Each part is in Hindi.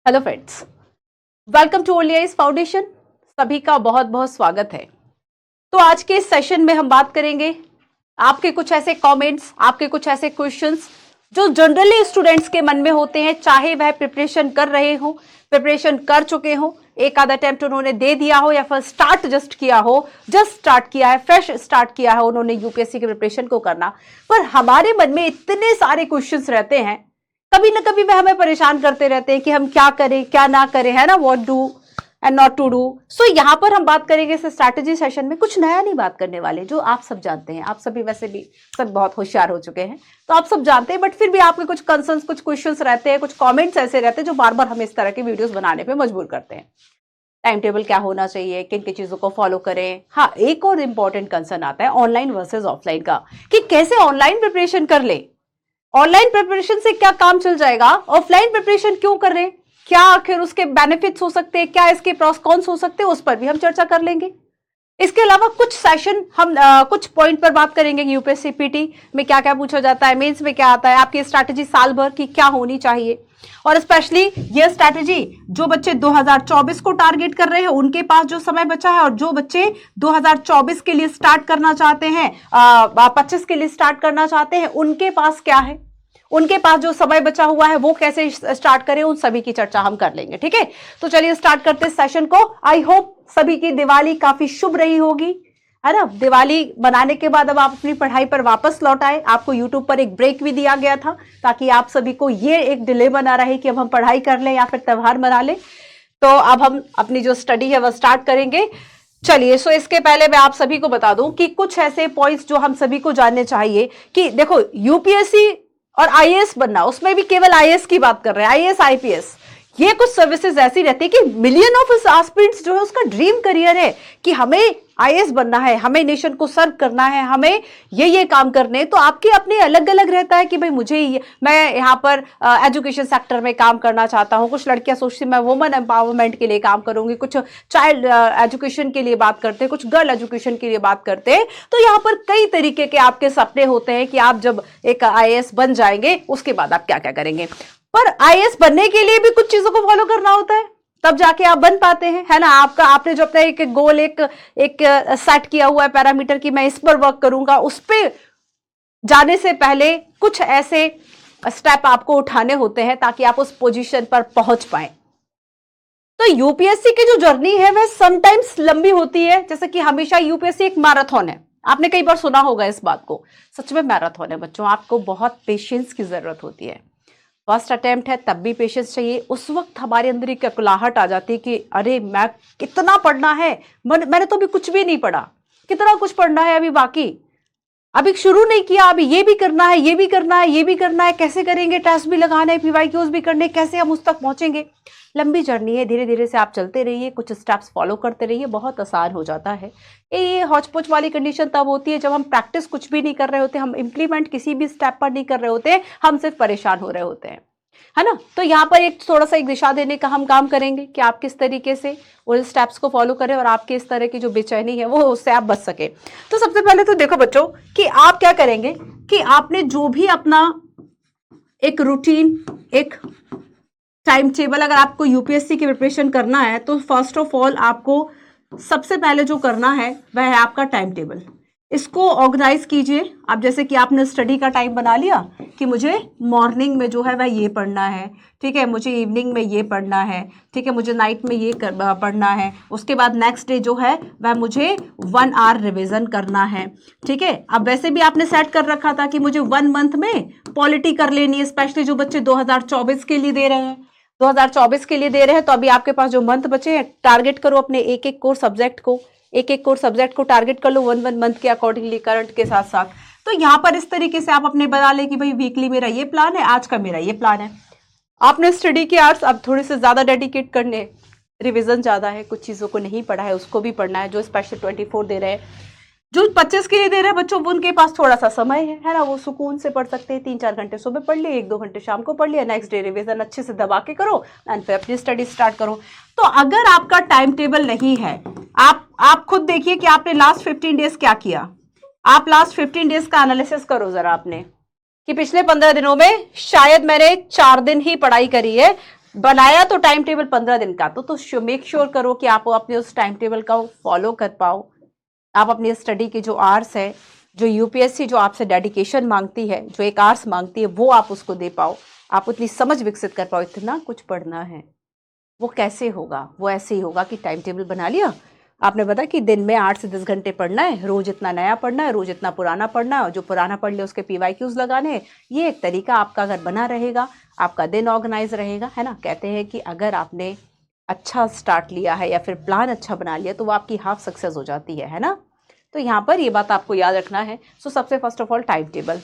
Hello friends, welcome to only IAS foundation. सभी का बहुत बहुत स्वागत है। तो आज के इस सेशन में हम बात करेंगे आपके कुछ ऐसे कमेंट्स, आपके कुछ ऐसे क्वेश्चंस जो जनरली स्टूडेंट्स के मन में होते हैं, चाहे वह प्रिपरेशन कर रहे हो, प्रिपरेशन कर चुके हो, एक आधा अटेम्प्ट उन्होंने दे दिया हो या फिर स्टार्ट जस्ट किया हो, जस्ट स्टार्ट किया है, फ्रेश स्टार्ट किया है उन्होंने यूपीएससी की प्रिपरेशन को करना। पर हमारे मन में इतने सारे क्वेश्चंस रहते हैं, कभी ना कभी वह हमें परेशान करते रहते हैं कि हम क्या करें क्या ना करें, है ना, what do and not to do. So यहाँ पर हम बात करेंगे इस स्ट्रैटेजी सेशन में, कुछ नया नहीं बात करने वाले, जो आप सब जानते हैं। आप सभी वैसे भी सब बहुत होशियार हो चुके हैं, तो आप सब जानते हैं, बट फिर भी आपके कुछ कंसर्न्स, कुछ क्वेश्चंस रहते हैं, कुछ कमेंट्स ऐसे रहते हैं जो बार बार हमें इस तरह के वीडियोस बनाने पे मजबूर करते हैं। टाइम टेबल क्या होना चाहिए, किन किन चीजों को फॉलो करें। हाँ, एक और इंपॉर्टेंट कंसर्न आता है ऑनलाइन वर्सेज ऑफलाइन का, कि कैसे ऑनलाइन प्रिपरेशन कर ले, ऑनलाइन प्रिपरेशन से क्या काम चल जाएगा, ऑफलाइन प्रिपरेशन क्यों कर रहे हैं, क्या आखिर उसके बेनिफिट्स हो सकते हैं, क्या इसके प्रॉस कॉन्स हो सकते हैं, उस पर भी हम चर्चा कर लेंगे। इसके अलावा कुछ सेशन हम कुछ पॉइंट पर बात करेंगे। यूपीएससी पीटी में क्या क्या पूछा जाता है, मेंस में क्या आता है, आपकी स्ट्रैटेजी साल भर की क्या होनी चाहिए, और स्पेशली ये स्ट्रैटेजी जो बच्चे 2024 को टारगेट कर रहे हैं उनके पास जो समय बचा है, और जो बच्चे 2024 के लिए स्टार्ट करना चाहते हैं, 25 के लिए स्टार्ट करना चाहते हैं, उनके पास क्या है, उनके पास जो समय बचा हुआ है वो कैसे स्टार्ट करें, उन सभी की चर्चा हम कर लेंगे। ठीक है, तो चलिए स्टार्ट करते हैं सेशन को। आई होप सभी की दिवाली काफी शुभ रही होगी, है ना। दिवाली बनाने के बाद अब आप अपनी पढ़ाई पर वापस लौट आए। आपको यूट्यूब पर एक ब्रेक भी दिया गया था ताकि आप सभी को ये एक डिलेमा ना रहे कि अब हम पढ़ाई कर लें या फिर त्योहार मना लें। तो अब हम अपनी जो स्टडी है वह स्टार्ट करेंगे। चलिए, सो इसके पहले मैं आप सभी को बता दूं कि कुछ ऐसे पॉइंट्स जो हम सभी को जानने चाहिए कि देखो, यूपीएससी और आईएएस बनना, उसमें भी केवल आईएएस की बात कर रहे हैं, आईएएस आईपीएस, ये कुछ सर्विसेज ऐसी रहती है कि मिलियन ऑफ एस्पिरेंट्स जो है उसका ड्रीम करियर है कि हमें आईएएस बनना है, हमें नेशन को सर्व करना है, हमें ये काम करने। तो आपके अपने अलग अलग रहता है कि भाई मैं यहाँ पर एजुकेशन सेक्टर में काम करना चाहता हूँ। कुछ लड़कियां सोचती मैं वुमेन एम्पावरमेंट के लिए काम करूंगी, कुछ चाइल्ड एजुकेशन के लिए बात करते हैं, कुछ गर्ल एजुकेशन के लिए बात करते हैं। तो यहाँ पर कई तरीके के आपके सपने होते हैं कि आप जब एक आईएएस बन जाएंगे उसके बाद आप क्या क्या करेंगे। पर आईएएस बनने के लिए भी कुछ चीजों को फॉलो करना होता है, तब जाके आप बन पाते हैं, है ना। आपने जो अपना एक गोल एक सेट किया हुआ है पैरामीटर कि मैं इस पर वर्क करूंगा, उस पर जाने से पहले कुछ ऐसे स्टेप आपको उठाने होते हैं ताकि आप उस पोजीशन पर पहुंच पाए। तो यूपीएससी की जो जर्नी है वह समटाइम्स लंबी होती है, जैसे कि हमेशा यूपीएससी एक मैराथन है। आपने कई बार सुना होगा इस बात को, सच में मैराथन है बच्चों। आपको बहुत पेशेंस की जरूरत होती है। फर्स्ट अटेम्प्ट है तब भी पेशेंस चाहिए। उस वक्त हमारे अंदर एक ककुलाहट आ जाती है कि अरे मैं कितना पढ़ना है, मैंने तो अभी कुछ भी नहीं पढ़ा, कितना कुछ पढ़ना है अभी बाकी, अभी शुरू नहीं किया, अभी ये भी करना है, ये भी करना है, ये भी करना है, कैसे करेंगे, टेस्ट भी लगाने, पीवाईक्यूज भी करने, कैसे हम उस तक पहुंचेंगे। लंबी जर्नी है, धीरे धीरे से आप चलते रहिए, कुछ स्टेप्स फॉलो करते रहिए, बहुत आसान हो जाता है। ये हौच-पौच वाली कंडीशन तब होती है जब हम प्रैक्टिस कुछ भी नहीं कर रहे होते, हम इंप्लीमेंट किसी भी स्टेप पर नहीं कर रहे होते, हम सिर्फ परेशान हो रहे होते हैं, है ना। तो यहाँ पर एक थोड़ा सा एक दिशा देने का हम काम करेंगे कि आप किस तरीके से उन स्टेप्स को फॉलो करें और आपके इस तरह की जो बेचैनी है वो उससे आप बच सके। तो सबसे पहले तो देखो बच्चों कि आप क्या करेंगे कि आपने जो भी अपना एक रूटीन, एक टाइम टेबल, अगर आपको यूपीएससी की प्रिपरेशन करना है तो फर्स्ट ऑफ ऑल आपको सबसे पहले जो करना है वह है आपका टाइम टेबल। इसको ऑर्गेनाइज कीजिए आप, जैसे कि आपने स्टडी का टाइम बना लिया कि मुझे मॉर्निंग में जो है वह ये पढ़ना है, ठीक है, मुझे इवनिंग में ये पढ़ना है, ठीक है, मुझे नाइट में ये पढ़ना है, उसके बाद नेक्स्ट डे जो है वह मुझे 1 आवर रिवीजन करना है, ठीक है। अब वैसे भी आपने सेट कर रखा था कि मुझे 1 मंथ में पॉलिटी कर लेनी है, स्पेशली जो बच्चे 2024 के लिए दे रहे हैं, 2024 के लिए दे रहे हैं, तो अभी आपके पास जो मंथ बचे हैं, टारगेट करो अपने एक एक कोर सब्जेक्ट को, एक एक कोर सब्जेक्ट को टारगेट कर लो 1 मंथ के अकॉर्डिंगली, करंट के साथ साथ। तो यहाँ पर इस तरीके से आप अपने बना ले कि भाई वीकली मेरा ये प्लान है, आज का मेरा ये प्लान है। आपने स्टडी के आवर्स अब थोड़े से ज्यादा डेडिकेट करने, रिविजन ज्यादा है, कुछ चीजों को नहीं पढ़ा है उसको भी पढ़ना है। जो स्पेशल 24 दे रहे हैं, जो 25 के लिए दे रहे हैं बच्चों, उनके पास थोड़ा सा समय है ना, वो सुकून से पढ़ सकते हैं। 3-4 घंटे सुबह पढ़ लिए, 1-2 घंटे शाम को पढ़ लिया, नेक्स्ट डे रिवीजन अच्छे से दबा के करो एंड फिर अपनी स्टडी स्टार्ट करो। तो अगर आपका टाइम टेबल नहीं है, आप खुद देखिए कि आपने लास्ट 15 डेज क्या किया। आप लास्ट 15 डेज का एनालिसिस करो जरा आपने, कि पिछले 15 दिनों में शायद मैंने 4 दिन ही पढ़ाई करी है, बनाया तो टाइम टेबल 15 दिन का, तो मेक श्योर करो कि आप अपने उस टाइम टेबल का फॉलो कर पाओ। आप अपनी स्टडी के जो आवर्स है, जो यूपीएससी जो आपसे डेडिकेशन मांगती है, जो एक आवर्स मांगती है, वो आप उसको दे पाओ, आप उतनी समझ विकसित कर पाओ। इतना कुछ पढ़ना है, वो कैसे होगा? वो ऐसे ही होगा कि टाइम टेबल बना लिया आपने, बताया कि दिन में 8 से 10 घंटे पढ़ना है, रोज इतना नया पढ़ना है, रोज इतना पुराना पढ़ना है, और जो पुराना पढ़ लिया उसके पीवाईक्यूज लगाने हैं। ये एक तरीका आपका अगर बना रहेगा, आपका दिन ऑर्गेनाइज रहेगा, है ना। कहते हैं कि अगर आपने अच्छा स्टार्ट लिया है या फिर प्लान अच्छा बना लिया तो वो आपकी हाफ सक्सेस हो जाती है ना। तो यहाँ पर ये बात आपको याद रखना है। सो सबसे first of all time table.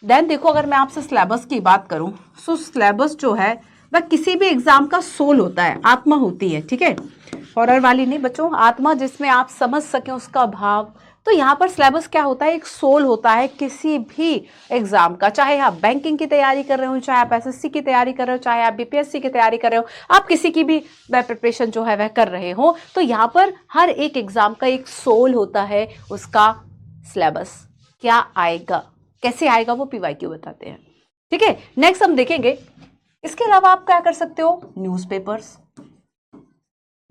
Then देखो, अगर मैं आपसे सिलेबस की बात करूं, सो सिलेबस जो है वह किसी भी एग्जाम का सोल होता है, आत्मा होती है, ठीक है, हॉरर वाली नहीं बच्चों, आत्मा जिसमें आप समझ सकें उसका भाव। तो यहाँ पर सिलेबस क्या होता है? एक सोल होता है किसी भी एग्जाम का, चाहे आप बैंकिंग की तैयारी कर रहे हो, चाहे आप एसएससी की तैयारी कर रहे हो, चाहे आप बीपीएससी की तैयारी कर रहे हो, आप किसी की भी प्रिपरेशन जो है वह कर रहे हो, तो यहाँ पर हर एक एग्जाम का एक सोल होता है, उसका सिलेबस क्या आएगा, कैसे आएगा, वो पीवाईक्यू बताते हैं, ठीक है। नेक्स्ट हम देखेंगे, इसके अलावा आप क्या कर सकते हो? न्यूज़पेपर्स,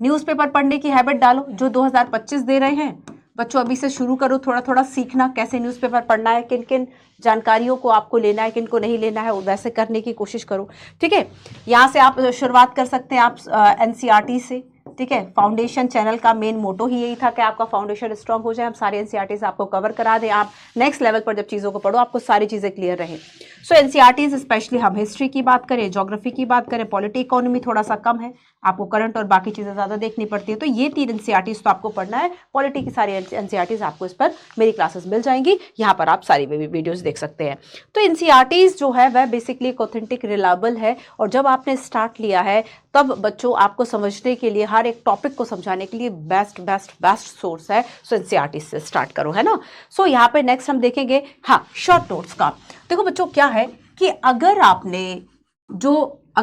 न्यूज़पेपर पढ़ने की हैबिट डालो, जो 2025 दे रहे हैं बच्चों, अभी से शुरू करो थोड़ा थोड़ा सीखना, कैसे न्यूज़पेपर पढ़ना है, किन किन जानकारियों को आपको लेना है, किन को नहीं लेना है, वैसे करने की कोशिश करो, ठीक है। यहाँ से आप शुरुआत कर सकते हैं, आप एनसीईआरटी से, ठीक है। फाउंडेशन चैनल का मेन मोटो ही यही था कि आपका फाउंडेशन स्ट्रांग हो जाए, हम सारे एनसीईआरटी से आपको कवर करा दें, आप नेक्स्ट लेवल पर जब चीज़ों को पढ़ो आपको सारी चीज़ें क्लियर रहे। सो एनसीईआरटी स्पेशली हम हिस्ट्री की बात करें, ज्योग्राफी की बात करें, पॉलिटी इकोनॉमी थोड़ा सा कम है, आपको करंट और बाकी चीज़ें ज़्यादा देखनी पड़ती है, तो ये 3 एनसीईआरटीज तो आपको पढ़ना है। पॉलिटी की सारी एनसीईआरटीज आपको इस पर मेरी क्लासेस मिल जाएंगी, यहाँ पर आप सारी वीडियोस देख सकते हैं। तो एनसीईआरटीज जो है वह बेसिकली एक ऑथेंटिक रिलायबल है, और जब आपने स्टार्ट लिया है तब बच्चों आपको समझने के लिए, हर एक टॉपिक को समझाने के लिए बेस्ट सोर्स है। सो एनसीईआरटी से स्टार्ट करो, है ना। सो यहाँ पे नेक्स्ट हम देखेंगे, हाँ, शॉर्ट नोट्स का। देखो बच्चों क्या है कि अगर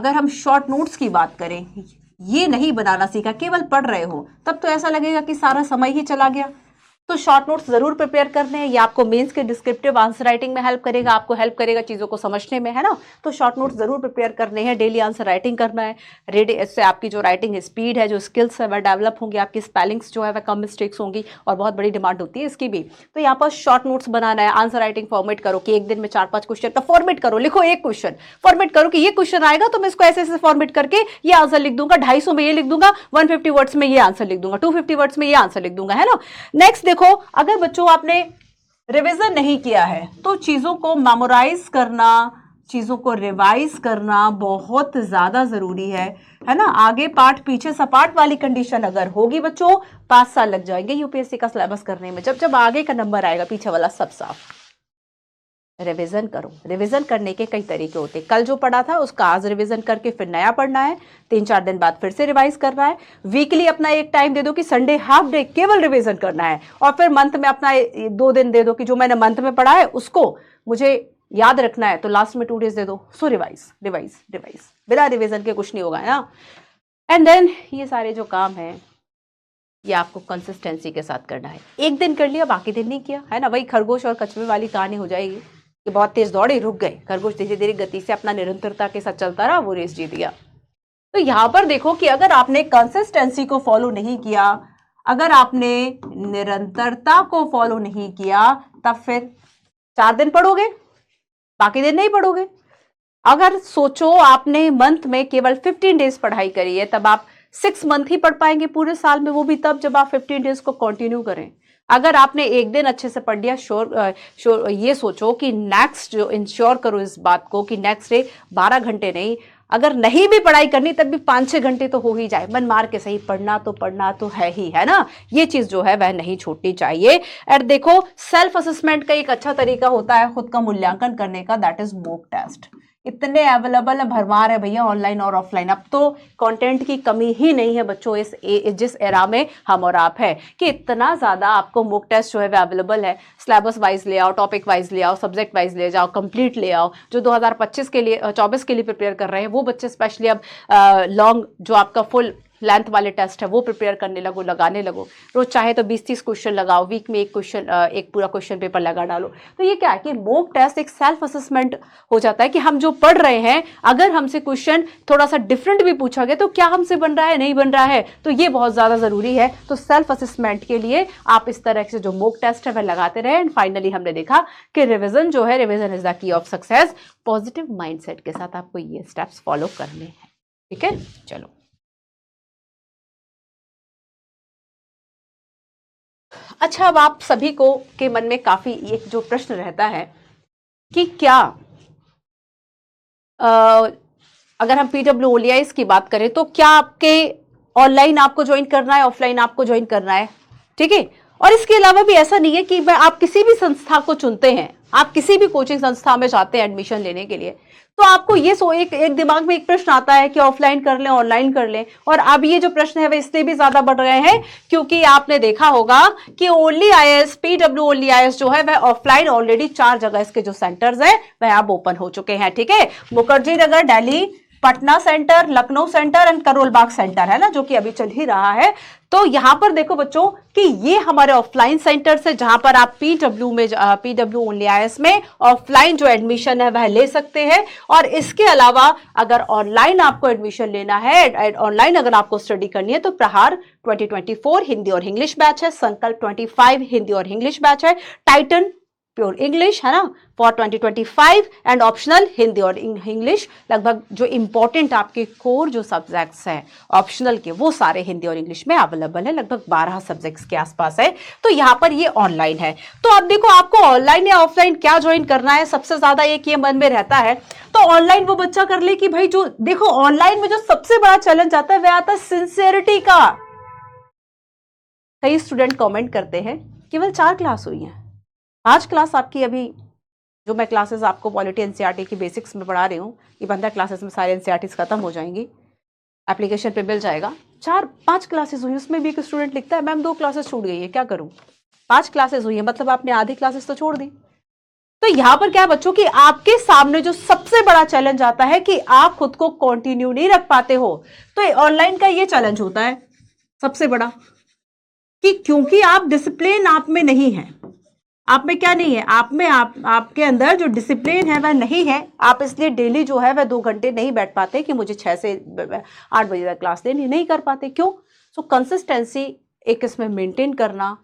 हम शॉर्ट नोट्स की बात करें, ये नहीं बनाना सीखा, केवल पढ़ रहे हो, तब तो ऐसा लगेगा कि सारा समय ही चला गया। तो शॉर्ट नोट्स जरूर प्रिपेयर करने हैं, ये आपको मेंस के डिस्क्रिप्टिव आंसर राइटिंग में हेल्प करेगा, आपको हेल्प करेगा चीज़ों को समझने में, है ना। तो शॉर्ट नोट्स जरूर प्रिपेयर करने हैं, डेली आंसर राइटिंग करना है, रेडी, इससे आपकी जो राइटिंग स्पीड है, जो स्किल्स है वह डेवलप होंगी, आपकी स्पेलिंग्स जो है वह कम मिस्टेक्स होंगी, और बहुत बड़ी डिमांड होती है इसकी भी। तो यहाँ पर शॉर्ट नोट्स बनाना है, आंसर राइटिंग फॉर्मेट करो कि एक दिन में 4-5 क्वेश्चन का फॉर्मेट करो, लिखो एक क्वेश्चन, फॉर्मेट करो कि ये क्वेश्चन आएगा तो मैं इसको ऐसे ऐसे फॉर्मेट करके ये आंसर लिख दूंगा, 250 में ये लिख दूंगा, 150 वर्ड्स में ये आंसर लिख दूंगा, 250 वर्ड्स में ये आंसर लिख दूंगा, है ना। नेक्स्ट देखो, अगर बच्चों आपने रिवीजन नहीं किया है तो चीजों को मेमोराइज करना, चीजों को रिवाइज करना बहुत ज्यादा जरूरी है ना। आगे पाठ पीछे सपाट वाली कंडीशन अगर होगी बच्चों, 5 साल लग जाएंगे यूपीएससी का सिलेबस करने में, जब आगे का नंबर आएगा पीछे वाला सब साफ। रिवीजन करो, रिवीजन करने के कई तरीके होते हैं, कल जो पढ़ा था उसका आज रिवीजन करके फिर नया पढ़ना है, 3-4 दिन बाद फिर से रिवाइज करना है। वीकली अपना एक टाइम दे दो कि संडे हाफ डे केवल रिवीजन करना है, और फिर मंथ में अपना 2 दिन दे दो कि जो मैंने मंथ में पढ़ा है उसको मुझे याद रखना है, तो लास्ट में 2 डेज दे दो। सो रिवाइज रिवाइज रिवाइज, बिना रिवीजन के कुछ नहीं होगा, है ना। एंड देन ये सारे जो काम है ये आपको कंसिस्टेंसी के साथ करना है, एक दिन कर लिया बाकी दिन नहीं किया, है ना, वही खरगोश और कछुए वाली कहानी हो जाएगी कि बहुत तेज दौड़े रुक गए, खरगोश धीरे धीरे गति से अपना निरंतरता के साथ चलता रहा, वो रेस जीत गया। तो यहां पर देखो कि अगर आपने कंसिस्टेंसी को फॉलो नहीं किया, अगर आपने निरंतरता को फॉलो नहीं किया, तब फिर 4 दिन पढ़ोगे बाकी दिन नहीं पढ़ोगे। अगर सोचो आपने मंथ में केवल 15 डेज पढ़ाई करी है, तब आप 6 मंथ ही पढ़ पाएंगे पूरे साल में, वो भी तब जब आप 15 डेज को कंटिन्यू करें। अगर आपने एक दिन अच्छे से पढ़ लिया, श्योर ये सोचो कि नेक्स्ट जो इंश्योर करो इस बात को कि नेक्स्ट डे 12 घंटे नहीं, अगर नहीं भी पढ़ाई करनी तब भी 5-6 घंटे तो हो ही जाए, मन मार के सही, पढ़ना तो है ही, है ना। ये चीज जो है वह नहीं छूटनी चाहिए। और देखो सेल्फ असेसमेंट का एक अच्छा तरीका होता है खुद का मूल्यांकन करने का, दैट इज मॉक टेस्ट। इतने अवेलेबल है, भरमार है भैया, ऑनलाइन और ऑफलाइन। अब तो कंटेंट की कमी ही नहीं है बच्चों, जिस एरा में हम और आप है, कि इतना ज्यादा आपको मॉक टेस्ट जो है वो अवेलेबल है। सिलेबस वाइज ले आओ, टॉपिक वाइज ले आओ, सब्जेक्ट वाइज ले जाओ, कंप्लीट ले आओ। जो 2025 के लिए 24 के लिए प्रिपेयर कर रहे हैं वो बच्चे स्पेशली अब लॉन्ग जो आपका फुल लेंथ वाले टेस्ट है वो प्रिपेयर करने लगो, लगाने लगो। रोज चाहे तो 20-30 क्वेश्चन लगाओ, वीक में एक क्वेश्चन, एक पूरा क्वेश्चन पेपर लगा डालो। तो ये क्या है कि मॉक टेस्ट एक सेल्फ असेसमेंट हो जाता है कि हम जो पढ़ रहे हैं, अगर हमसे क्वेश्चन थोड़ा सा डिफरेंट भी पूछा गया तो क्या हमसे बन रहा है, नहीं बन रहा है। तो ये बहुत ज्यादा जरूरी है। तो सेल्फ असेसमेंट के लिए आप इस तरह से जो मॉक टेस्ट है वह लगाते रहे। एंड फाइनली हमने देखा कि रिविजन जो है, revision is the key of success. Positive mindset के साथ आपको ये स्टेप्स फॉलो करने हैं, ठीक है। चलो, अच्छा, अब आप सभी को के मन में काफी एक जो प्रश्न रहता है कि क्या अगर हम PWOLIS की बात करें तो क्या आपके ऑनलाइन आपको ज्वाइन करना है, ऑफलाइन आपको ज्वाइन करना है, ठीक है। और इसके अलावा भी ऐसा नहीं है कि आप किसी भी संस्था को चुनते हैं, आप किसी भी कोचिंग संस्था में जाते हैं एडमिशन लेने के लिए, तो आपको ये एक दिमाग में एक प्रश्न आता है कि ऑफलाइन कर लें, ऑनलाइन कर लें। और अब ये जो प्रश्न है वह इसलिए भी ज्यादा बढ़ रहे हैं क्योंकि आपने देखा होगा कि ONLY-IS, PWOLIS जो है वह ऑफलाइन ऑलरेडी 4 जगह इसके जो सेंटर्स है वह अब ओपन हो चुके हैं, ठीक है। Mukherjee Nagar Delhi, Patna centre, Lucknow centre and Karol Bagh centre है ना, जो कि अभी चल ही रहा है। तो यहां पर देखो बच्चों कि ये हमारे ऑफलाइन सेंटर्स है जहां पर आप PWOLIS में ऑफलाइन जो एडमिशन है वह ले सकते हैं। और इसके अलावा अगर ऑनलाइन आपको एडमिशन लेना है, ऑनलाइन अगर आपको स्टडी करनी है, तो प्रहार 2024 हिंदी और इंग्लिश बैच है, संकल्प 25 हिंदी और इंग्लिश बैच है, टाइटन प्योर इंग्लिश है ना फॉर 2025 एंड ऑप्शनल हिंदी और इंग्लिश। लगभग जो इंपॉर्टेंट आपके कोर जो सब्जेक्ट्स हैं ऑप्शनल के, वो सारे हिंदी और इंग्लिश में अवेलेबल है, लगभग 12 सब्जेक्ट्स के आसपास है। तो यहाँ पर ये ऑनलाइन है। तो अब देखो आपको ऑनलाइन या ऑफलाइन क्या ज्वाइन करना है, सबसे ज्यादा एक ये मन में रहता है। तो ऑनलाइन वो बच्चा कर ले कि भाई जो देखो ऑनलाइन में जो सबसे बड़ा चैलेंज आता है वह आता है सिंसियरिटी का। कई स्टूडेंट कमेंट करते हैं केवल 4 क्लास हुई हैं, 5 क्लास आपकी, अभी जो मैं क्लासेस आपको पॉलिटी एनसीईआरटी की बेसिक्स में पढ़ा रही हूँ, ये 15 क्लासेस में सारे एनसीईआरटीज खत्म हो जाएंगी, एप्लीकेशन पे मिल जाएगा। 4-5 क्लासेस हुई, उसमें भी एक स्टूडेंट लिखता है मैम 2 क्लासेस छूट गई है, क्या करूँ। 5 क्लासेस हुई है मतलब आपने आधी क्लासेस तो छोड़ दी। तो यहाँ पर क्या बच्चों कि आपके सामने जो सबसे बड़ा चैलेंज आता है कि आप खुद को कंटिन्यू नहीं रख पाते हो। तो ऑनलाइन का ये चैलेंज होता है सबसे बड़ा कि क्योंकि आप डिसिप्लिन आप में नहीं है, आप में क्या नहीं है, आप में आपके अंदर जो डिसिप्लिन है वह नहीं है। आप इसलिए डेली जो है वह 2 घंटे नहीं बैठ पाते कि मुझे 6 से 8 बजे तक क्लास लेनी, नहीं कर पाते। क्यों? सो कंसिस्टेंसी एक इसमें मेंटेन करना,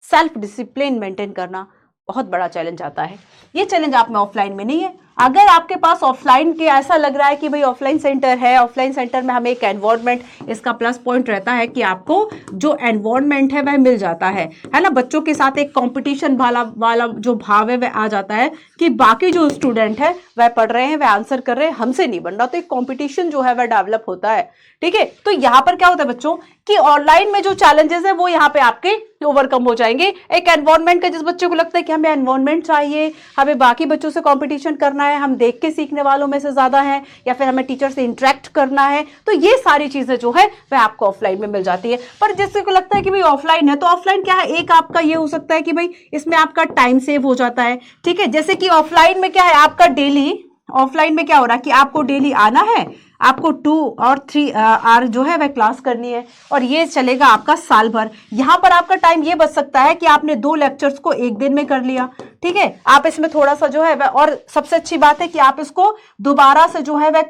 सेल्फ डिसिप्लिन मेंटेन करना बहुत बड़ा चैलेंज आता है। ये चैलेंज आप में ऑफलाइन में नहीं है। अगर आपके पास ऑफलाइन के ऐसा लग रहा है कि भाई ऑफलाइन सेंटर है, ऑफलाइन सेंटर में हमें एक एनवायरनमेंट, इसका प्लस पॉइंट रहता है कि आपको जो एनवायरनमेंट है वह मिल जाता है ना। बच्चों के साथ एक कंपटीशन वाला जो भाव है वह आ जाता है कि बाकी जो स्टूडेंट है वह पढ़ रहे हैं, वह आंसर कर रहे हैं, हमसे नहीं बन रहा, तो एक कॉम्पिटिशन जो है वह डेवलप होता है, ठीक है। तो यहाँ पर क्या होता है बच्चों कि ऑनलाइन में जो चैलेंजेस है वो यहाँ पे आपके ओवरकम हो जाएंगे। एक एनवायरनमेंट का जिस बच्चे को लगता है कि हमें एनवायरनमेंट चाहिए, हमें बाकी बच्चों से कंपटीशन करना है, हम देख के सीखने वालों में से ज्यादा हैं, या फिर हमें टीचर से इंटरेक्ट करना है, तो ये सारी चीजें जो है वह आपको ऑफलाइन में मिल जाती है। पर जिससे को लगता है कि भाई ऑफलाइन है, तो ऑफलाइन क्या है, एक आपका ये हो सकता है कि भाई इसमें आपका टाइम सेव हो जाता है, ठीक है। जैसे कि ऑफलाइन में क्या है, आपका डेली, ऑफलाइन में क्या हो रहा है कि आपको डेली आना है, आपको 2 और 3 आवर जो है वह क्लास करनी है, और ये चलेगा आपका साल भर। यहां पर आपका टाइम ये बच सकता है कि आपने 2 लेक्चर्स को एक दिन में कर लिया, ठीक है। आप इसमें थोड़ा सा जो है वह, और सबसे अच्छी बात है कि आप इसको दोबारा से जो है वह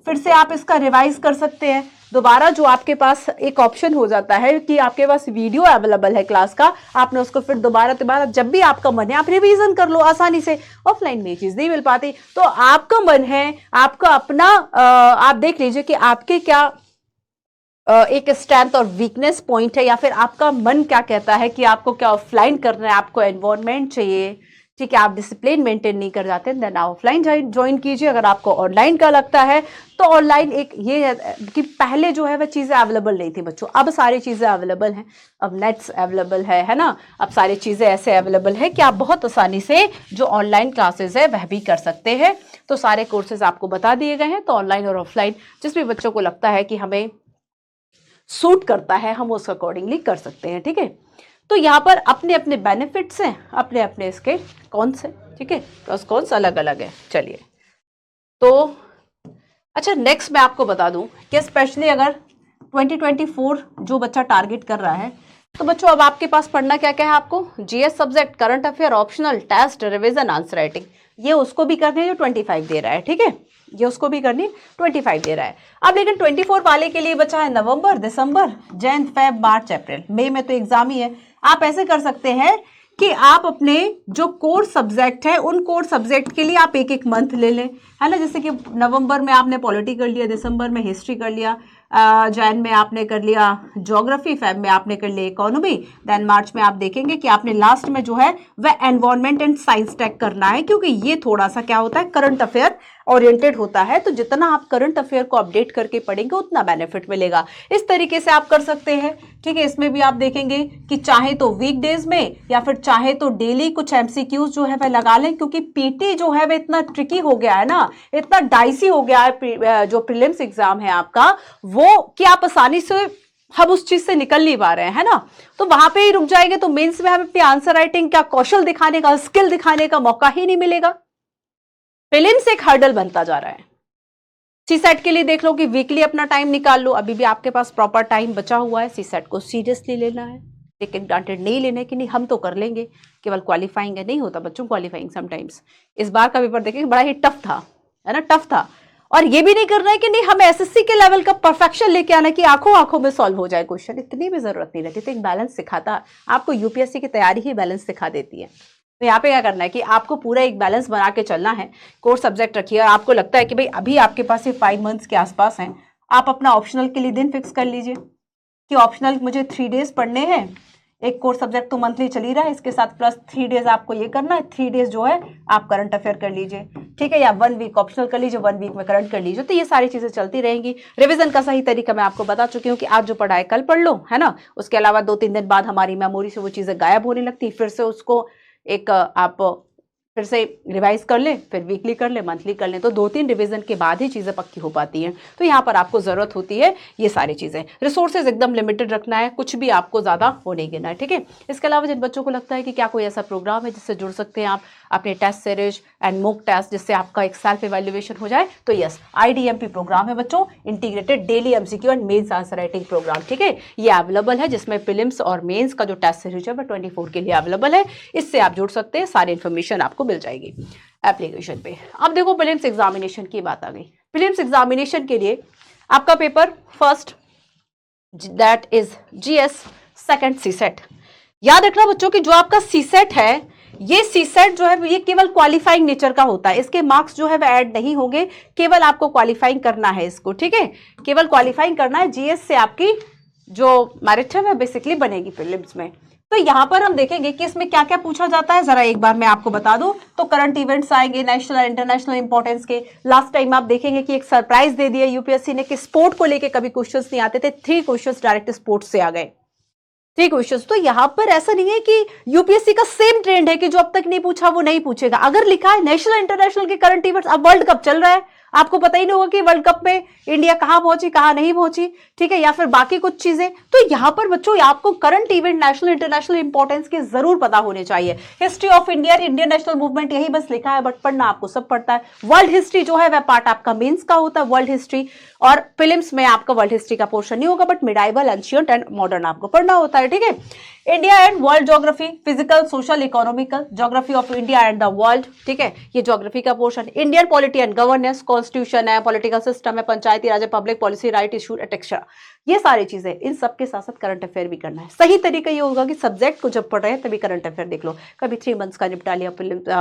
फिर से आप इसका रिवाइज कर सकते हैं दोबारा। जो आपके पास एक ऑप्शन हो जाता है कि आपके पास वीडियो अवेलेबल है क्लास का, आपने उसको फिर दोबारा जब भी आपका मन है आप रिवीजन कर लो आसानी से। ऑफलाइन में ये चीज नहीं मिल पाती। तो आपका मन है, आपका अपना आप देख लीजिए कि आपके क्या एक स्ट्रेंथ और वीकनेस पॉइंट है, या फिर आपका मन क्या कहता है कि आपको क्या ऑफलाइन करना है, आपको एनवायरनमेंट चाहिए, ठीक है, आप डिसिप्लिन मेंटेन नहीं कर जाते, देन ऑफलाइन ज्वाइन कीजिए। अगर आपको ऑनलाइन का लगता है तो ऑनलाइन एक ये है कि पहले जो है वह चीज़ें अवेलेबल नहीं थी बच्चों, अब सारी चीज़ें अवेलेबल हैं, अब नेट्स अवेलेबल है ना, अब सारी चीज़ें ऐसे अवेलेबल है कि आप बहुत आसानी से जो ऑनलाइन क्लासेस है वह भी कर सकते हैं। तो सारे कोर्सेज आपको बता दिए गए हैं। तो ऑनलाइन और ऑफलाइन जिस भी बच्चों को लगता है कि हमें सूट करता है, हम उस अकॉर्डिंगली कर सकते हैं, ठीक है। तो यहाँ पर अपने अपने बेनिफिट्स हैं, अपने अपने इसके कॉन्स हैं, ठीक है, प्रोस कॉन्स अलग अलग है। चलिए, तो अच्छा नेक्स्ट मैं आपको बता दूं कि स्पेशली अगर 2024 जो बच्चा टारगेट कर रहा है, तो बच्चों अब आपके पास पढ़ना क्या क्या है आपको, GS subject, current affair, optional, test, revision, answer writing, ये उसको भी करनी है जो 25 दे रहा है, ठीक है, ये उसको भी करनी 25 दे रहा है। अब लेकिन 24 वाले के लिए बचा है नवंबर, दिसंबर, जैन, फेब, मार्च, अप्रैल, मई में तो एग्जाम ही है। आप ऐसे कर सकते हैं कि आप अपने जो कोर सब्जेक्ट है उन कोर सब्जेक्ट के लिए आप एक एक मंथ ले लें, है ना। जैसे कि नवंबर में आपने पॉलिटी कर लिया, दिसंबर में हिस्ट्री कर लिया, जैन में आपने कर लिया ज्योग्राफी, फेब में आपने कर लिया इकोनॉमी, देन मार्च में आप देखेंगे कि आपने लास्ट में जो है वह एनवायरनमेंट एंड साइंस टेक करना है, क्योंकि ये थोड़ा सा क्या होता है, करंट अफेयर ओरिएंटेड होता है। तो जितना आप करंट अफेयर को अपडेट करके पढ़ेंगे उतना बेनिफिट मिलेगा। इस तरीके से आप कर सकते हैं, ठीक है। इसमें भी आप देखेंगे कि चाहे तो वीकडेज में या फिर चाहे तो डेली कुछ एमसीक्यूज जो है वह लगा लें, क्योंकि पीटी जो है वह इतना ट्रिकी हो गया है ना, इतना डाइसी हो गया है जो प्रीलिम्स एग्जाम है आपका, वो कि आप आसानी से हम उस चीज से निकल नहीं पा रहे हैं, है ना। तो वहां पे ही रुक जाएंगे तो मेंस में हमें अपनी आंसर राइटिंग का कौशल दिखाने का, स्किल दिखाने का मौका ही नहीं मिलेगा। प्रीलिम्स एक हर्डल बनता जा रहा है। सीसेट के लिए देख लो कि वीकली अपना टाइम निकाल लो, अभी भी आपके पास प्रॉपर टाइम बचा हुआ है। सीसेट को सीरियसली लेना है, लेकिन ग्रांटेड नहीं लेना है कि नहीं हम तो कर लेंगे, केवल क्वालिफाइंग है, नहीं होता बच्चों क्वालिफाइंग समटाइम्स। इस बार का पेपर देखेंगे बड़ा ही टफ था, है ना, टफ था। और ये भी नहीं करना है कि नहीं हमें एसएससी के लेवल का परफेक्शन लेके आना कि आंखों आंखों में सॉल्व हो जाए क्वेश्चन, इतनी भी जरूरत नहीं रहती। तो एक बैलेंस सिखाता आपको, यूपीएससी की तैयारी ही बैलेंस सिखा देती है। तो यहाँ पे क्या करना है कि आपको पूरा एक बैलेंस बना के चलना है। कोर सब्जेक्ट रखिए, और आपको लगता है कि भाई अभी आपके पास ये 5 मंथ्स के आसपास हैं, आप अपना ऑप्शनल के लिए दिन फिक्स कर लीजिए कि ऑप्शनल मुझे 3 डेज पढ़ने हैं। एक कोर सब्जेक्ट तो मंथली चल ही रहा है, इसके साथ प्लस 3 डेज आपको ये करना है, 3 डेज जो है आप करंट अफेयर कर लीजिए, ठीक है, या 1 वीक ऑप्शनल कर लीजिए, 1 वीक में करंट कर लीजिए। तो ये सारी चीजें चलती रहेंगी। रिवीजन का सही तरीका मैं आपको बता चुकी हूँ कि आज जो पढ़ा है कल पढ़ लो, है ना। उसके अलावा 2-3 दिन बाद हमारी मेमोरी से वो चीजें गायब होने लगती, फिर से उसको एक आप फिर से रिवाइज कर ले, फिर वीकली कर ले, मंथली कर ले, तो 2-3 रिवीजन के बाद ही चीज़ें पक्की हो पाती हैं। तो यहाँ पर आपको ज़रूरत होती है ये सारी चीज़ें। रिसोर्सेज एकदम लिमिटेड रखना है, कुछ भी आपको ज़्यादा हो नहीं गिना है, ठीक है। इसके अलावा जिन बच्चों को लगता है कि क्या कोई ऐसा प्रोग्राम है जिससे जुड़ सकते हैं आप अपने test series and mock test, जिससे आपका एक सेल्फ इवैल्यूएशन हो जाए, तो यस, IDMP प्रोग्राम है बच्चों, integrated daily MCQ and mains answer writing program, ठीक है। ये अवेलेबल है, जिसमें प्रीलिम्स और मेंस का जो टेस्ट सीरीज है वह 24 के लिए अवेलेबल है। इससे आप जुड़ सकते हैं, सारी इन्फॉर्मेशन आपको मिल जाएगी एप्लीकेशन पे। अब देखो प्रीलिम्स एग्जामिनेशन की बात आ गई। प्रीलिम्स एग्जामिनेशन के लिए आपका paper first that is GS, second CSAT. याद रखना बच्चों कि जो आपका सीसेट है, ये सीसेट जो है ये केवल क्वालिफाइंग नेचर का होता है, इसके मार्क्स जो है वो ऐड नहीं होंगे, केवल आपको क्वालिफाइंग करना है इसको, ठीक है, केवल क्वालिफाइंग करना है। GS से आपकी जो मेरिट है वह बेसिकली बनेगी प्रीलिम्स में। तो यहां पर हम देखेंगे कि इसमें क्या क्या पूछा जाता है, जरा एक बार मैं आपको बता दूं। तो करंट इवेंट्स आएंगे नेशनल और इंटरनेशनल इंपॉर्टेंस के। लास्ट टाइम आप देखेंगे कि एक सरप्राइज दे दिया यूपीएससी ने कि स्पोर्ट को लेके कभी क्वेश्चंस नहीं आते थे, 3 क्वेश्चंस डायरेक्ट स्पोर्ट्स से आ गए, 3 क्वेश्चंस। तो यहां पर ऐसा नहीं है कि यूपीएससी का सेम ट्रेंड है कि जो अब तक नहीं पूछा वो नहीं पूछेगा। अगर लिखा है नेशनल इंटरनेशनल के करंट इवेंट्स, अब वर्ल्ड कप चल रहा है, आपको पता ही नहीं होगा कि वर्ल्ड कप में इंडिया कहां पहुंची कहां नहीं पहुंची, ठीक है, या फिर बाकी कुछ चीजें। तो यहां पर बच्चों आपको current event national international importance के जरूर पता होने चाहिए। History of India, Indian national movement, यही बस लिखा है, बट पढ़ना आपको सब पड़ता है। वर्ल्ड हिस्ट्री जो है वह पार्ट आपका मेंस का होता है, वर्ल्ड हिस्ट्री, और फिल्म्स में आपका वर्ल्ड हिस्ट्री का पोर्शन नहीं होगा, but medieval, ancient and modern आपको पढ़ना होता है, ठीक है। India and world geography, physical, social, economical, geography of India and the world, ठीक है, ये ज्योग्राफी का portion. Indian polity and governance, constitution है, पॉलिटिकल सिस्टम है, पंचायती राज है, public policy, right issue etcetera, ये सारी चीजें। इन सब के साथ साथ करंट अफेयर भी करना है। सही तरीका ये होगा कि सब्जेक्ट को जब पढ़ रहे हैं तभी करंट अफेयर देख लो, कभी 3 मंथ्स का निपटा लिया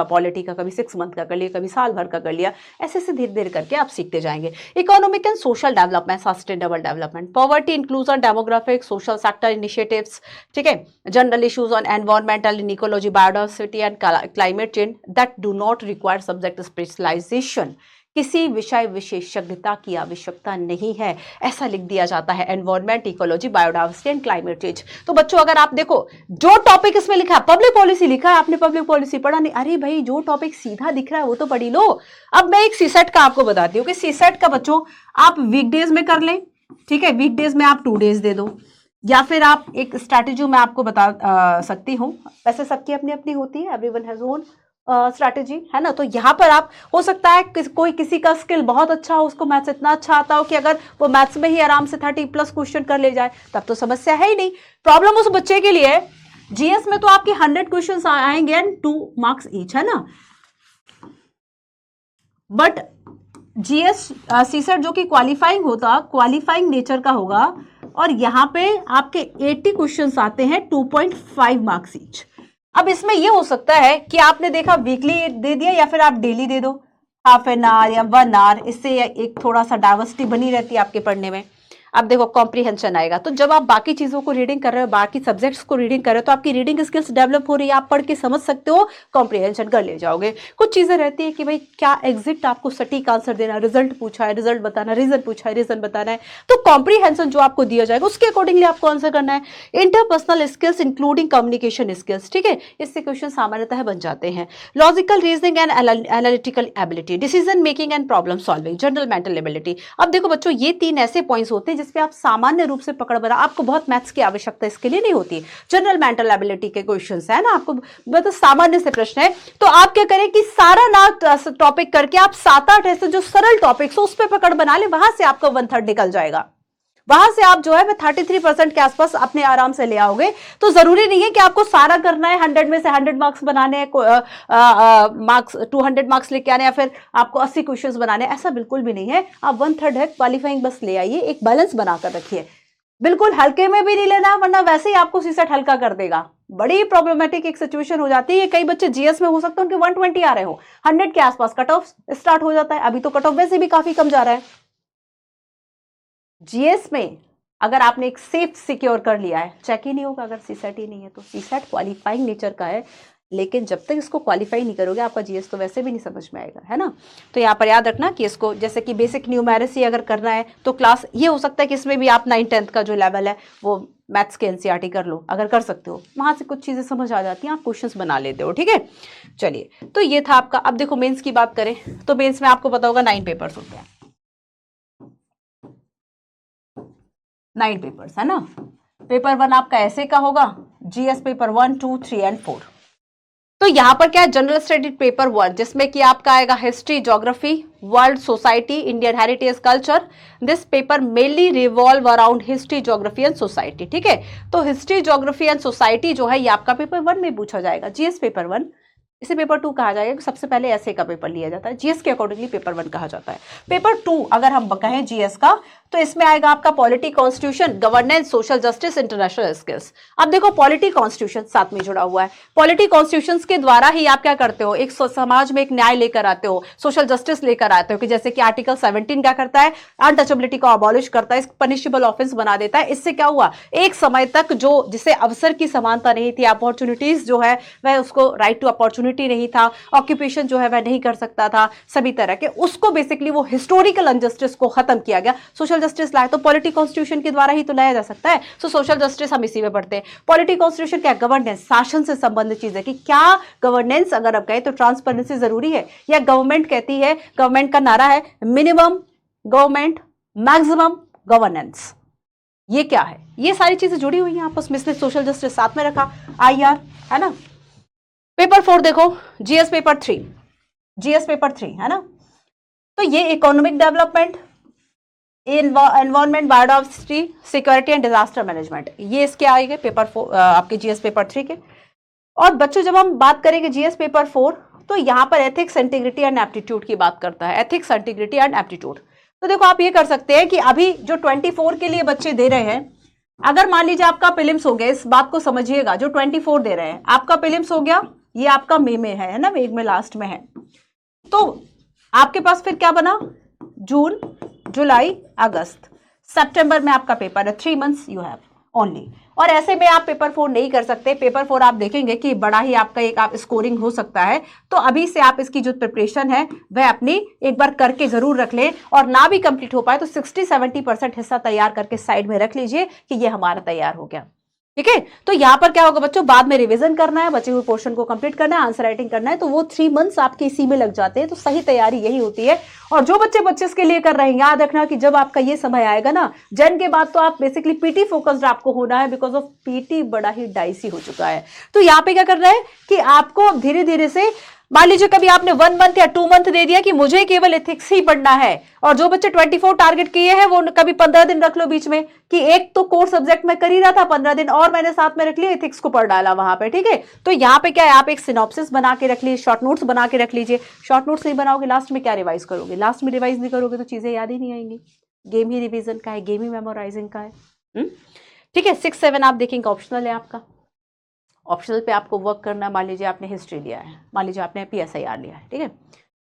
पॉलिटी का, कभी 6 मंथ का कर लिया, कभी साल भर का कर लिया, ऐसे से धीरे धीरे करके आप सीखते जाएंगे। Economic and social development, sustainable development, poverty inclusion, demographic, social sector initiatives, ठीक है, general issues on environmental equality, biodiversity and climate change that do not require subject specialization, किसी विषय विशेषज्ञता की आवश्यकता नहीं है, ऐसा लिख दिया जाता है। Environment, ecology, biodiversity and climate change. तो बच्चों अगर आप देखो जो टॉपिक इसमें लिखा है, पब्लिक पॉलिसी लिखा है, आपने पब्लिक पॉलिसी पढ़ा नहीं, अरे भाई जो टॉपिक सीधा दिख रहा है वो तो पढ़ी लो। अब मैं एक सीसेट का आपको बताती हूँ कि सीसेट का बच्चों आप वीकडेज में कर लें, ठीक है, वीकडेज में आप 2 डेज दे दो, या फिर आप एक स्ट्रैटेजी मैं आपको बता सकती हूँ, वैसे सबकी अपनी अपनी होती है, एवरीवन हैज ओन, स्ट्रैटेजी, है ना। तो यहाँ पर आप, हो सकता है कोई किसी का स्किल बहुत अच्छा हो, उसको मैथ्स इतना अच्छा आता हो कि अगर वो मैथ्स में ही आराम से 30+ क्वेश्चन कर ले जाए, तब तो समस्या है ही नहीं। प्रॉब्लम उस बच्चे के लिए है। जीएस में तो आपके 100 क्वेश्चन आएंगे एंड 2 मार्क्स ईच, है ना। बट जीएस सीसेट जो कि क्वालिफाइंग होता, क्वालिफाइंग नेचर का होगा, और यहां पे आपके 80 क्वेश्चंस आते हैं 2.5 मार्क्स ईच। अब इसमें यह हो सकता है कि आपने देखा वीकली दे दिया या फिर आप डेली दे दो, हाफ एन आवर या 1 आवर, इससे एक थोड़ा सा डाइवर्सिटी बनी रहती है आपके पढ़ने में। अब देखो कॉम्प्रीहेंशन आएगा, तो जब आप बाकी चीजों को रीडिंग कर रहे हो, बाकी सब्जेक्ट्स को रीडिंग कर रहे हो, तो आपकी रीडिंग स्किल्स डेवलप हो रही है, आप पढ़ के समझ सकते हो, कॉम्प्रीहेंशन कर ले जाओगे। कुछ चीजें रहती है कि भाई क्या एग्जिट आपको सटीक आंसर देना, रिजल्ट पूछा है, रिजल्ट बताना, रीजन पूछा है, रीजन बताना है, तो कॉम्प्रीहेंशन जो आपको दिया जाएगा उसके अकॉर्डिंगली आपको आंसर करना है। Interpersonal skills including communication skills, ठीक है, इससे क्वेश्चन सामान्यतः बन जाते हैं। Logical reasoning and analytical ability, decision making and problem solving, general mental ability. अब देखो बच्चों, ये 3 ऐसे पॉइंट्स होते हैं जिसपे आप सामान्य रूप से पकड़ बना, आपको बहुत मैथ्स की आवश्यकता इसके लिए नहीं होती। जनरल मेंटल एबिलिटी के क्वेश्चंस है ना, आपको मतलब सामान्य से प्रश्न है, तो आप क्या करें कि सारा ना टॉपिक करके आप 7-8 ऐसे जो सरल टॉपिक्स हो उस पर पकड़ बना ले, वहां से आपका 1/3 निकल जाएगा। वहां से आप जो है 33% के आसपास अपने आराम से ले आओगे। तो जरूरी नहीं है कि आपको सारा करना है, 100 में से 100 मार्क्स बनाने हैं, मार्क्स 200 मार्क्स लेके आने, या फिर आपको 80 क्वेश्चंस बनाने, ऐसा बिल्कुल भी नहीं है। आप 1/3 है क्वालिफाइंग बस ले आइए, एक बैलेंस बनाकर रखिए। बिल्कुल हल्के में भी नहीं लेना, वरना वैसे ही आपको सीसेट हल्का कर देगा। बड़ी प्रॉब्लमेटिक एक सिचुएशन हो जाती है। कई बच्चे जीएस में हो सकता है उनके 120 आ रहे हो, 100 के आसपास कट ऑफ स्टार्ट हो जाता है। अभी तो कट ऑफ वैसे भी काफी कम जा रहा है। जीएस में अगर आपने एक सेफ सिक्योर कर लिया है, चेक ही नहीं होगा अगर सीसेट ही नहीं है तो। सीसेट क्वालिफाइंग नेचर का है, लेकिन जब तक इसको क्वालिफाई नहीं करोगे आपका जीएस तो वैसे भी नहीं समझ में आएगा, है ना। तो यहाँ पर याद रखना कि इसको जैसे कि बेसिक न्यूमेरिसी अगर करना है तो क्लास, ये हो सकता है कि इसमें भी आप 9-10 का जो लेवल है वो मैथ्स के एनसीईआरटी कर लो, अगर कर सकते हो, वहां से कुछ चीजें समझ आ जाती हैं, आप क्वेश्चंस बना लेते हो, ठीक है। चलिए, तो ये था आपका। अब देखो मेंस की बात करें तो मेंस में आपको पता होगा 9 पेपर्स होते हैं, 9 पेपर्स, है ना। पेपर 1 आपका ऐसे का होगा, जीएस पेपर 1, 2, 3 एंड 4। तो यहां पर क्या है, जनरल स्टडी पेपर 1, जिसमें कि आपका आएगा history, geography, world, society, Indian heritage, culture. This paper mainly revolve around history, geography and society, ठीक है। तो हिस्ट्री, ज्योग्राफी एंड सोसाइटी जो है ये आपका पेपर 1 में पूछा जाएगा, जीएस पेपर 1। इसे पेपर 2 कहा जाएगा, सबसे पहले ऐसे का पेपर लिया जाता है, जीएस के अकॉर्डिंगली पेपर 1 कहा जाता है। पेपर 2 अगर हम कहें जीएस का, तो इसमें आएगा आपका polity, constitution, governance, social justice, international skills. अब देखो पॉलिटी, कॉन्स्टिट्यूशन साथ में जुड़ा हुआ है। पॉलिटी, कॉन्स्टिट्यूशन के द्वारा ही आप क्या करते हो, एक समाज में एक न्याय लेकर आते हो, सोशल जस्टिस लेकर आते हो, कि जैसे कि आर्टिकल 17 क्या करता है, अनटचेबिलिटी को अबॉलिश करता है, पनिशेबल ऑफेंस बना देता है। इससे क्या हुआ, एक समय तक जो जिसे अवसर की समानता नहीं थी, अपॉर्चुनिटीज जो है वह, उसको राइट टू अपॉर्चुनिटी नहीं था, ऑक्यूपेशन जो है वह नहीं कर सकता था, सभी तरह के, उसको बेसिकली वो हिस्टोरिकल अनजस्टिस को खत्म किया गया, सोशल जस्टिस लाए। तो पॉलिटी कॉन्स्टिट्यूशन के द्वारा ही तो लाया जा सकता है। सो सोशल जस्टिस हम इसी में पढ़ते हैं। पॉलिटी कॉन्स्टिट्यूशन क्या, गवर्नेंस, शासन से संबंधित चीज है, कि क्या गवर्नेंस अगर अब कहें तो ट्रांसपेरेंसी जरूरी है, या गवर्नमेंट कहती है, गवर्नमेंट का नारा है मिनिमम गवर्नमेंट मैक्सिमम गवर्नेंस, ये क्या है, ये सारी चीजें जुड़ी हुई हैं आपस में, इसलिए सोशल जस्टिस साथ में रखा, आईआर, है ना। पेपर 4 देखो, जीएस पेपर 3, जीएस पेपर 3, है ना। तो ये economic development, environment, biodiversity, security and disaster management, ये इसके आएंगे पेपर 4 आपके जीएस पेपर 3 के। और बच्चों जब हम बात करेंगे जीएस पेपर 4, तो यहां पर एथिक्स, इंटीग्रिटी एंड एप्टीट्यूड की बात करता है, एथिक्स, इंटीग्रिटी एंड एप्टीट्यूड। तो देखो आप ये कर सकते हैं कि अभी जो 24 के लिए बच्चे दे रहे हैं, अगर मान लीजिए आपका प्रीलिम्स हो गया, इस बात को समझिएगा, जो 24 दे रहे हैं, आपका प्रीलिम्स हो गया, ये आपका मई में है ना, मई में लास्ट में है, तो आपके पास फिर क्या बना, जून, जुलाई, अगस्त, सितंबर में आपका पेपर है, 3 मंथ्स यू हैव ओनली। और ऐसे में आप पेपर 4 नहीं कर सकते। पेपर 4 आप देखेंगे कि बड़ा ही आपका एक आप स्कोरिंग हो सकता है, तो अभी से आप इसकी जो प्रिपरेशन है वह अपनी एक बार करके जरूर रख लें, और ना भी कंप्लीट हो पाए तो 60-70% हिस्सा तैयार करके साइड में रख लीजिए कि ये हमारा तैयार हो गया, ठीक है। तो यहां पर क्या होगा बच्चों, बाद में रिवीजन करना है, बचे हुए पोर्शन को कंप्लीट करना है, आंसर राइटिंग करना है, तो वो 3 मंथ्स आपके इसी में लग जाते हैं। तो सही तैयारी यही होती है। और जो बच्चे 25 के लिए कर रहे हैं, याद रखना कि जब आपका ये समय आएगा ना, जन के बाद, तो आप बेसिकली पीटी फोकस्ड आपको होना है, बिकॉज ऑफ पीटी बड़ा ही डाइसी हो चुका है। तो यहाँ पे क्या करना है कि आपको धीरे धीरे से मान लीजिए कभी आपने 1 मंथ या 2 मंथ दे दिया कि मुझे केवल एथिक्स ही पढ़ना है, और जो बच्चे 24 टारगेट किए हैं वो कभी 15 दिन रख लो बीच में कि एक तो कोर सब्जेक्ट में कर ही रहा था, 15 दिन और मैंने साथ में रख लिया, एथिक्स को पढ़ डाला वहां पे, ठीक है। तो यहाँ पे क्या है, आप एक सिनॉप्सिस बना के रख लीजिए, शॉर्ट नोट्स बना के रख लीजिए। शॉर्ट नोट्स नहीं बनाओगे लास्ट में क्या रिवाइज करोगे, लास्ट में रिवाइज नहीं करोगे तो चीजें याद ही नहीं आएंगी। गेम ही रिविजन का है, गेम ही मेमोराइजिंग का है, ठीक है। 6, 7 आप देखेंगे ऑप्शनल है आपका। ऑप्शनल पे आपको वर्क करना, मान लीजिए आपने हिस्ट्री लिया है, मान लीजिए आपने PSIR लिया है, ठीक है।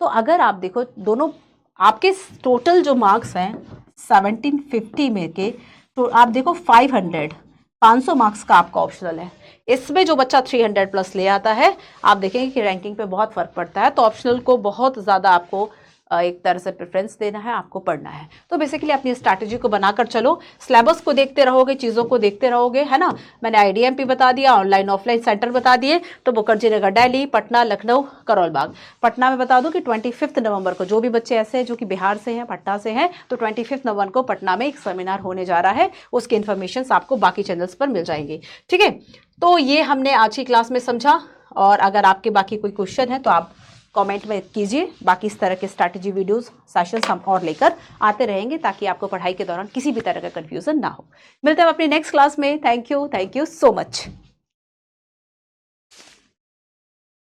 तो अगर आप देखो दोनों आपके टोटल जो मार्क्स हैं 1750 में के, तो आप देखो 500 मार्क्स का आपका ऑप्शनल है। इसमें जो बच्चा 300 प्लस ले आता है, आप देखेंगे कि रैंकिंग पे बहुत फर्क पड़ता है। तो ऑप्शनल को बहुत ज़्यादा आपको एक तरह से प्रेफरेंस देना है, आपको पढ़ना है। तो बेसिकली अपनी स्ट्रैटेजी को बनाकर चलो, सिलेबस को देखते रहोगे, चीज़ों को देखते रहोगे, है ना। मैंने IDMP बता दिया, ऑनलाइन ऑफलाइन सेंटर बता दिए। तो मुखर्जी नगर दिल्ली, पटना, लखनऊ, करोल बाग। पटना में बता दूं कि 25 नवंबर को जो भी बच्चे ऐसे हैं जो कि बिहार से हैं, पटना से हैं, तो 25 नवंबर को पटना में एक सेमिनार होने जा रहा है। उसकी इन्फॉर्मेशन आपको बाकी चैनल्स पर मिल जाएंगी, ठीक है। तो ये हमने आज की क्लास में समझा, और अगर आपके बाकी कोई क्वेश्चन है तो आप कमेंट में कीजिए। बाकी इस तरह के स्ट्रैटेजी वीडियोस सेशंस हम और लेकर आते रहेंगे, ताकि आपको पढ़ाई के दौरान किसी भी तरह का कंफ्यूजन ना हो। मिलते हैं अपनी नेक्स्ट क्लास में। Thank you so much.